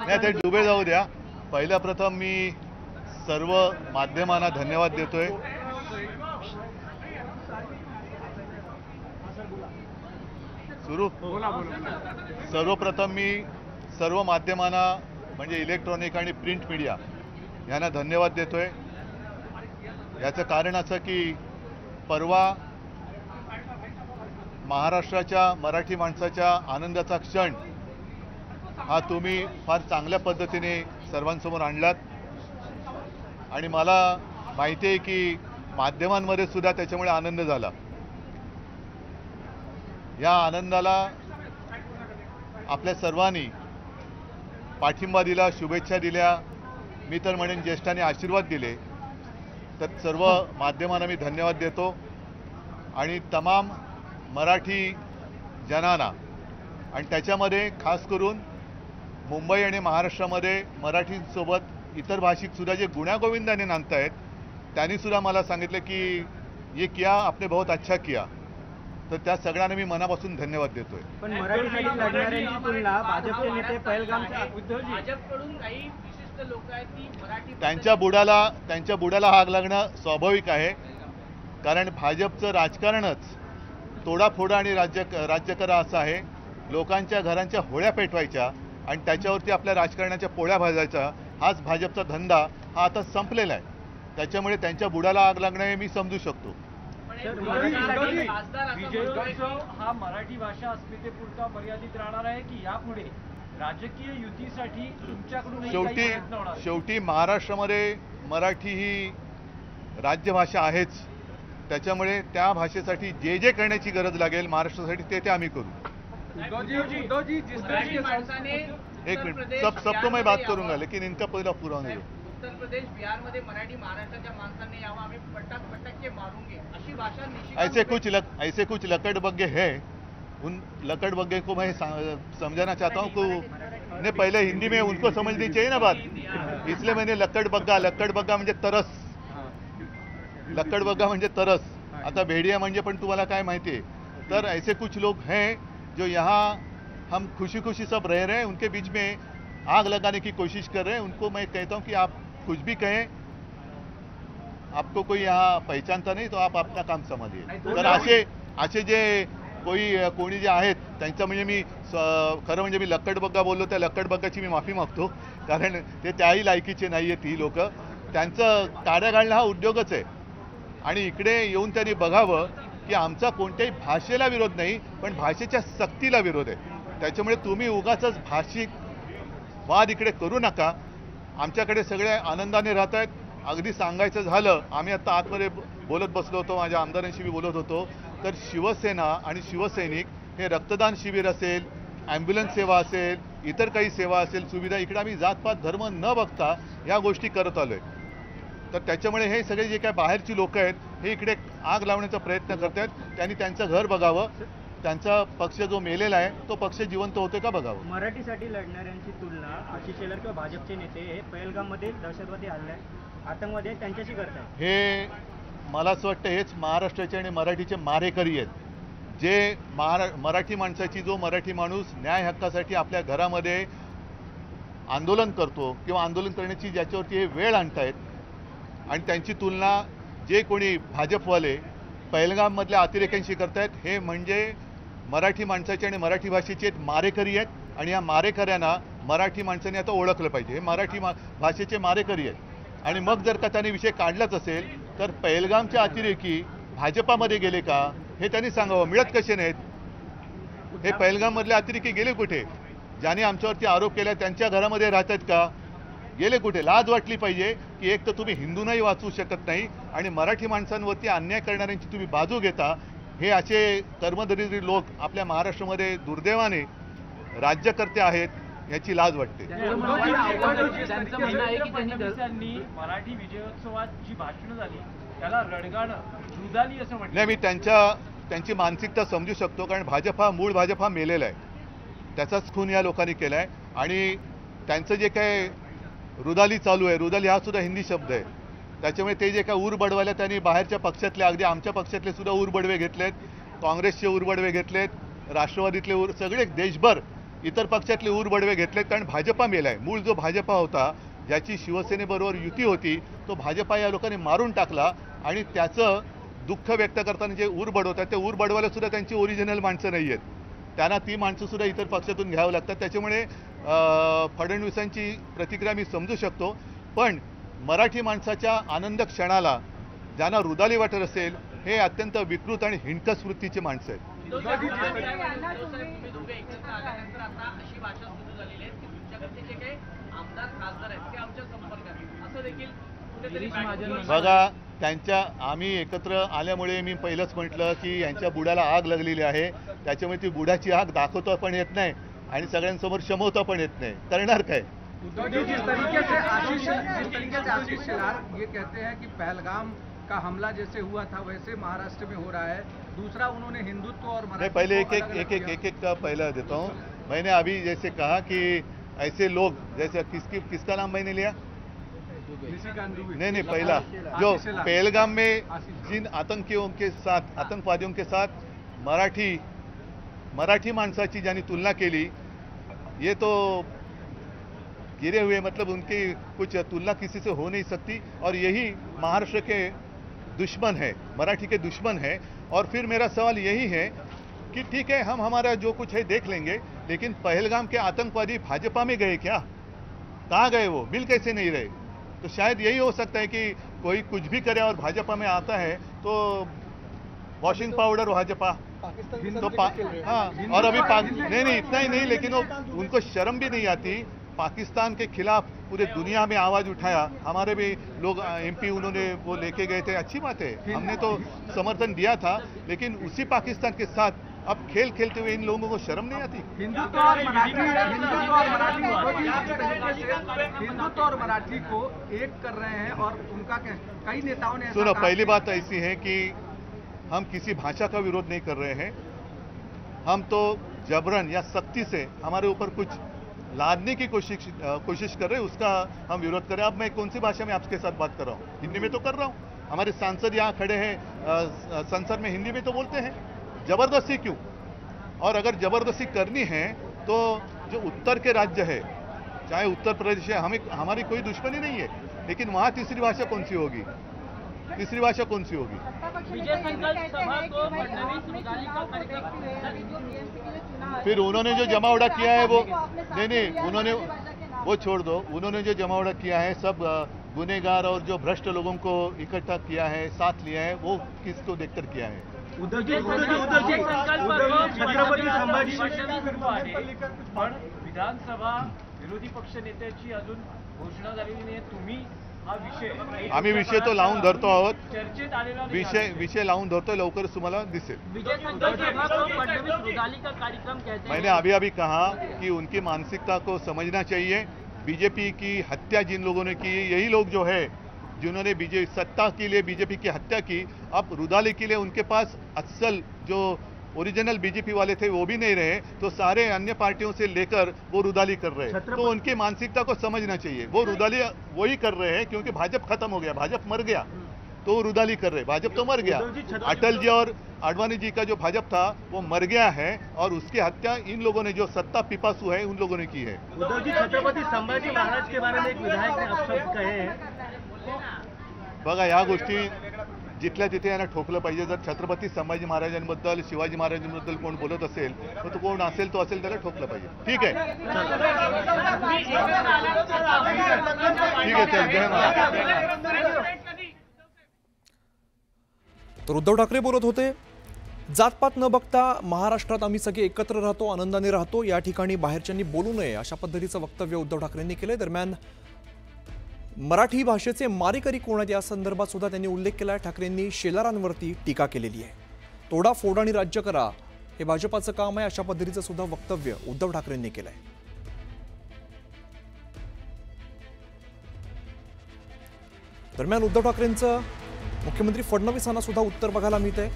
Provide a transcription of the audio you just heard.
नाही ते डुबे जाऊ द्या. पहिल्या प्रथम मी सर्व माध्यमांना धन्यवाद देतोय. सुरू सर्वप्रथम मी सर्व माध्यमांना म्हणजे इलेक्ट्रॉनिक आणि प्रिंट मीडिया यांना धन्यवाद देतोय. याचं कारण असं की परवा महाराष्ट्राच्या मराठी माणसाच्या आनंदाचा क्षण हा तुम्ही फार चांगल्या पद्धतीने सर्वांसमोर आणलात आणि मला माहिती आहे की माध्यमांमध्ये सुद्धा त्याच्यामुळे आनंद झाला. या आनंदाला आपल्या सर्वांनी पाठिंबा दिला, शुभेच्छा दिल्या, मी तर म्हणेन ज्येष्ठांनी आशीर्वाद दिले. तर सर्व माध्यमांना मी धन्यवाद देतो आणि तमाम मराठी जनांना आणि त्याच्यामध्ये खास करून मुंबई आणि महाराष्ट्रामध्ये मराठींसोबत इतर भाषिकसुद्धा जे गुण्यागोविंदाने नांदतायत त्यांनीसुद्धा मला सांगितलं की ये किया आपने बहुत अच्छा किया. तर त्या सगळ्यांना मी मनापासून धन्यवाद देतोय. पण मराठीसाठी लढणाऱ्यांची तुलना भाजपचे नेते पहलगामच्या भाजपकडून काही विशिष्ट लोक आहेत की मराठी त्यांच्या बुडाला आग लागणं स्वाभाविक आहे. कारण भाजपचं राजकारणच तोडाफोडा आणि राज्य करा असं आहे. लोकांच्या घरांच्या होळ्या पेटवायच्या आणि त्याच्यावरती आपल्या राजकारणाच्या पोळ्या भाजायच्या हाच भाजपचा धंदा हा आता संपलेला आहे. त्याच्यामुळे त्यांच्या बुडाला आग लागणं हे मी समजू शकतो. विजयोत्सव हा मराठी भाषा अस्मितेपुरता मर्यादित राहणार आहे की यापुढे राजकीय युतीसाठी तुमच्याकडून शेवटी महाराष्ट्रामध्ये मराठी ही राजभाषा आहेच. त्याच्यामुळे त्या भाषेसाठी जे जे करण्याची गरज लागेल महाराष्ट्रासाठी ते आम्ही करू. एक मिनट सबको मैं बात करूंगा लेकिन इनका पहिला पूरा होने दो. उत्तर प्रदेश बिहार मध्ये मराठी महाराष्ट्राच्या माणसांनी यावं आम्ही पटक मारूंगे अशी भाषा ऐसे कुछ लकड़बग्गे है. उन लकड़बग्गे को मैं समझाना चाहता हूँ कि ने पहले हिंदी में उनको समझनी चाहिए ना बात. इसलिए मैंने लकड़बग्गा म्हणजे तरस. लकड़बग्गा म्हणजे तरस. आता भेड़िया म्हणजे पण तुम्हाला काय माहिती आहे. तर ऐसे कुछ लोग हैं जो यहाँ हम खुशी खुशी सब रह रहे हैं उनके बीच में आग लगाने की कोशिश कर रहे हैं. उनको मैं कहता हूं कि आप कुछ भी कहें, आपको कोई यहाँ पहचानता नहीं तो आप अपना काम समझिए. तर असे जे कोणी जे आहेत त्यांचं म्हणजे मी खरं म्हणजे मी लक्कडबग्गा बोललो. त्या लक्कडबग्गाची मी माफी मागतो कारण ते त्याही लायकीचे नाही आहेत ही लोक. त्यांचं काड्या घालणं हा उद्योगच आहे आणि इकडे येऊन त्यांनी बघावं की आमचा कोणत्याही भाषेला विरोध नाही पण भाषेच्या सक्तीला विरोध आहे. त्याच्यामुळे तुम्ही उगाचच भाषिक वाद इकडे करू नका. आमच्याकडे सगळे आनंदाने राहत आहेत. अगदी सांगायचं झालं आम्ही आता आतमध्ये बोलत बसलो होतो, माझ्या आमदारांशी मी बोलत होतो. तर शिवसेना आणि शिवसैनिक हे रक्तदान शिबिर असेल, ॲम्ब्युलन्स सेवा असेल, इतर काही सेवा असेल, सुविधा इकडे आम्ही जातपात धर्म न बघता या गोष्टी करत आलोय. तर त्याच्यामुळे हे सगळे जे काय बाहेरची लोक आहेत हे इकडे आग लावण्याचा प्रयत्न करत आहेत. त्यांनी त्यांचं घर बघावं. त्यांचा पक्ष जो मेलेला आहे तो पक्ष जिवंत होतोय का बघावं. मराठीसाठी लढणाऱ्यांची तुलना आशिष शेलार किंवा भाजपचे नेते हे पहलगाममध्ये दहशतवादी हल्ले आतंकवादी आहेत त्यांच्याशी करतात. हे मला असं वाटतं हेच महाराष्ट्राचे आणि मराठीचे मारेकरी आहेत. जे मराठी माणसाची जो मराठी माणूस न्याय हक्कासाठी आपल्या घरामध्ये आंदोलन करतो किंवा आंदोलन करण्याची ज्याच्यावरती हे वेळ आणतायत आणि त्यांची तुलना जे कोणी भाजपवाले पहलगाममधल्या अतिरेक्यांशी करतायत हे म्हणजे मराठी माणसाचे आणि मराठी भाषेचे मारेकरी आहेत. आणि या मारेकऱ्यांना मराठी माणसाने आता ओळखलं पाहिजे. हे मराठी भाषेचे मारेकरी आहेत. आणि मग जर का त्यांनी विषय काढलाच असेल तर पहलगामच्या अतिरेकी भाजपामध्ये गेले का हे त्यांनी सांगावं. मिळत कसे नाहीत. हे पहलगाममधले अतिरेकी गेले कुठे. ज्याने आमच्यावरती आरोप केला त्यांच्या घरामध्ये राहतात का, गेले कुठे. लाज वाटली पाहिजे की एक तर तुम्ही हिंदूंनाही वाचवू शकत नाही आणि मराठी माणसांवरती अन्याय करणाऱ्यांची तुम्ही बाजू घेता. हे असे कर्मदरिद्री लोक आपल्या महाराष्ट्रामध्ये दुर्दैवाने राज्यकर्ते आहेत याची लाज वाटते. मराठी विजयोत्सवात जी भाषणं झाली त्याला रडगाणं रुदाली असं म्हटलं. नाही मी त्यांची मानसिकता समजू शकतो कारण मूळ भाजप हा मेलेला आहे. त्याचाच खून या लोकांनी केला आहे आणि त्यांचं जे काय रुदाली चालू आहे, रुदाली हा सुद्धा हिंदी शब्द आहे. त्याच्यामुळे ते जे काय ऊर बडवायला त्यांनी बाहेरच्या पक्षातले अगदी आमच्या पक्षातले सुद्धा ऊर बडवे घेतलेत, काँग्रेसचे ऊर बडवे घेतलेत, राष्ट्रवादीतले सगळे देशभर इतर पक्षातले ऊर बडवे घेतलेत, कारण भाजपा मेलाय. मूळ जो भाजपा होता, ज्याची शिवसेनेबरोबर युती होती, तो भाजपा या लोकांनी मारून टाकला. आणि त्याचं दुःख व्यक्त करताना जे ऊर बडवतात, ते ऊर बडवायला सुद्धा त्यांची ओरिजिनल माणसं नाही आहेत. त्यांना ती माणसं सुद्धा इतर पक्षातून घ्यावं लागतात. त्याच्यामुळे फडणवीसांची प्रतिक्रिया मी समजू शकतो. पण मराठी माणसाच्या आनंद क्षणाला ज्यांना रुदाली वाटत असेल, हे अत्यंत विकृत आणि हिणकस वृत्तीचे माणसं आहेत. तुम्ही दोघे एकत्र आल्यानंतर आता अशी भाषा सुरू झालेली आहे की तुमच्याकडचे जे काही आमदार खासदार आहेत ते आमच्या संपर्कात आहेत, असं देखील कुठेतरी बघा. आम्ही एकत्र आल्यामुळे मी पहिलंच म्हटलं की यांच्या बुडाला आग लागलेली आहे. त्याच्यामुळे ती बुडाची आग दाखवता पण येत नाही आणि सगळ्यांसमोर शमवता पण येत नाही. करणार काय? जिस तरीके से आशीष शेलार ये कहते हैं कि पहलगाम का हमला जैसे हुआ था वैसे महाराष्ट्र में हो रहा है. दूसरा, उन्होंने हिंदुत्व और मैं पहले एक का पहला देता हूँ. मैंने अभी जैसे कहा कि ऐसे लोग जैसे किसका नाम मैंने लिया? नहीं, पहला जो पहलगाम में जिन आतंकवादियों के साथ मराठी माणसाची ज्यांनी तुलना केली, ये तो गिरे हुए, मतलब उनकी कुछ तुलना किसी से हो नहीं सकती. और यही महाराष्ट्र के दुश्मन है, मराठी के दुश्मन है. और फिर मेरा सवाल यही है कि ठीक है, हम हमारा जो कुछ है देख लेंगे, लेकिन पहलगाम के आतंकवादी भाजपा में गए क्या? कहाँ गए? वो मिल कैसे नहीं रहे? तो शायद यही हो सकता है कि कोई कुछ भी करे और भाजपा में आता है तो वॉशिंग पाउडर भाजपा तो हाँ. और अभी नहीं इतना ही नहीं, लेकिन वो उनको शर्म भी नहीं आती. पाकिस्तान के खिलाफ पूरे दुनिया में आवाज उठाया. हमारे भी लोग MP उन्होंने वो लेके गए थे. अच्छी बात है, हमने तो समर्थन दिया था. लेकिन उसी पाकिस्तान के साथ अब खेल खेलते हुए इन लोगों को शर्म नहीं आती? हिंदुत्व और मराठी को एक कर रहे हैं और उनका कई नेताओं ने. सुनो, पहली बात ऐसी है कि हम किसी भाषा का विरोध नहीं कर रहे हैं. हम तो जबरन या सख्ती से हमारे ऊपर कुछ लादने की कोशिश कर रहे हैं, उसका हम विरोध कर रहे हैं. अब मैं कौन सी भाषा में आपके साथ बात कर रहा हूँ? हिंदी में तो कर रहा हूँ. हमारे सांसद यहाँ खड़े हैं, संसद में हिंदी में तो बोलते हैं. जबरदस्ती क्यों? और अगर जबरदस्ती करनी है तो जो उत्तर के राज्य है, चाहे उत्तर प्रदेश है, हमारी कोई दुश्मनी नहीं है, लेकिन वहाँ तीसरी भाषा कौन सी होगी? तीसरी भाषा कौन सी होगी? फिर उन्होंने जो जमावड़ा किया है वो नहीं, उन्होंने वो छोड़ दो. उन्होंने जो जमावड़ा किया है, सब गुनेगार और जो भ्रष्ट लोगों को इकट्ठा किया है, साथ लिया है, वो किसको देखकर किया है? छत्रपती संभाजी पण विधानसभा विरोधी पक्ष नेत्याची अजून घोषणा झालेली नाही. तुम्ही हा विषय आम्ही विषय तो लावून धरतो आहोत. चर्चेत आलेला विषय लावून धरतोय. लवकरच तुम्हाला दिसेल. मैंने अभी कहा कि उनकी मानसिकता को समझना चाहिए. बीजेपी की हत्या जिन लोगों ने की, यही लोग जो है जिन्होंने सत्ता के लिए बीजेपी की हत्या की, अब रुदाली के लिए उनके पास असल जो ओरिजिनल बीजेपी वाले थे वो भी नहीं रहे, तो सारे अन्य पार्टियों से लेकर वो रुदाली कर रहे हैं. तो उनकी मानसिकता को समझना चाहिए. वो रुदाली वही कर रहे हैं क्योंकि भाजपा खत्म हो गया, भाजपा मर गया, तो वो रुदाली कर रहे. भाजपा तो मर गया. अटल जी और आडवाणी जी का जो भाजपा था वो मर गया है, और उसकी हत्या इन लोगों ने, जो सत्ता पिपासु है, उन लोगों ने की है. उद्धव जी, छत्रपती संभाजी महाराज के बारे में एक विधायक ने अपशब्द कहे हैं. बघा, या गोष्टी जिथल्या तिथे यांना ठोकलं पाहिजे. जर छत्रपती संभाजी महाराजांबद्दल, शिवाजी महाराजांबद्दल कोण बोलत असेल, तो कोण असेल तो असेल, त्याला ठोकलं पाहिजे. ठीक आहे, चल. जय महाराज. तर उद्धव ठाकरे बोलत होते, जातपात न बघता महाराष्ट्रात आम्ही सगळे एकत्र राहतो, आनंदाने राहतो, या ठिकाणी बाहेरच्यांनी बोलू नये, अशा पद्धतीचं वक्तव्य उद्धव ठाकरेंनी केले. दरम्यान मराठी भाषेचे मारेकरी कोण आहेत या संदर्भात सुद्धा त्यांनी उल्लेख केला. ठाकरेंनी शेलारांवरती टीका केलेली आहे. तोडा फोड आणि राज्य करा हे भाजपाचं काम आहे, अशा पद्धतीचं सुद्धा वक्तव्य उद्धव ठाकरेंनी केलंय. दरम्यान उद्धव ठाकरेंचं मुख्यमंत्री फडणवीसांना सुद्धा उत्तर बघायला मिळतंय.